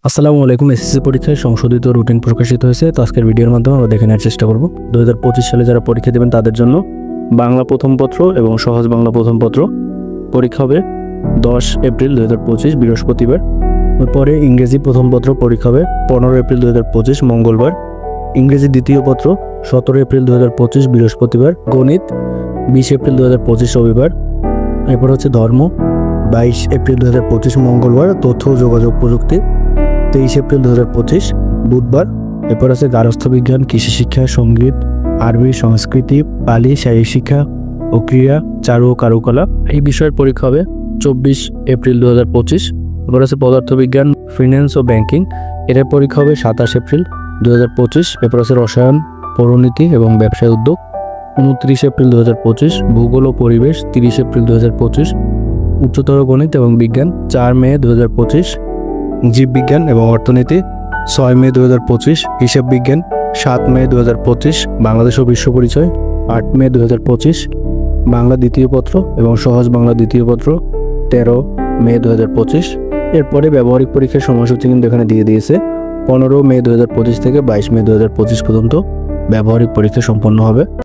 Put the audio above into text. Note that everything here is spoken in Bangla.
আসসালামু আলাইকুম। এসএসসি পরীক্ষায় সংশোধিত রুটিন প্রকাশিত হয়েছে। তো আজকের ভিডিওর মাধ্যমে আমরা দেখে নেওয়ার চেষ্টা করব 2025 সালে যারা পরীক্ষা দেবেন তাদের জন্য বাংলা প্রথম পত্র এবং সহজ বাংলা প্রথম পত্র পরীক্ষা হবে 10 এপ্রিল 2025 বৃহস্পতিবার। পরে ইংরেজি প্রথম পত্র পরীক্ষা হবে 15 এপ্রিল 2025 মঙ্গলবার। ইংরেজি দ্বিতীয় পত্র 17 এপ্রিল 2025 বৃহস্পতিবার। গণিত 20 এপ্রিল 2025 রবিবার। এরপর হচ্ছে ধর্ম 22 এপ্রিল 2025 মঙ্গলবার। তথ্য ও যোগাযোগ প্রযুক্তি 23 এপ্রিল 2025 বুধবার। এরপর আছে গার্হস্থ্য বিজ্ঞান, কৃষি শিক্ষা, সঙ্গীত, আরবি, সংস্কৃতি, পালি, শারীরিক শিক্ষা ও ক্রীড়া, চারু ও কারুকলা। এই বিষয়ের পরীক্ষা হবে 24 এপ্রিল 2025। এরপর আছে পদার্থবিজ্ঞান, ফিন্যান্স ও ব্যাংকিং, এটার পরীক্ষা হবে 27 এপ্রিল 2025। এরপর আছে রসায়ন, পৌরনীতি এবং ব্যবসায় উদ্যোগ 29 এপ্রিল 2025। ভূগোল ও পরিবেশ 30 এপ্রিল 2025। উচ্চতর গণিত এবং বিজ্ঞান 4 মে 2025। জীববিজ্ঞান এবং অর্থনীতি 6 মে 2025। হিসাব বিজ্ঞান 7 মে 2025। বাংলাদেশ ও বিশ্ব পরিচয় 8 মে 2025। বাংলা দ্বিতীয় পত্র এবং সহজ বাংলা দ্বিতীয় পত্র 13 মে 2025। এরপরে ব্যবহারিক পরীক্ষার সময়সূচি কিন্তু এখানে দিয়ে দিয়েছে। 15 মে 2025 থেকে 22 মে 2025 পর্যন্ত ব্যবহারিক পরীক্ষা সম্পন্ন হবে।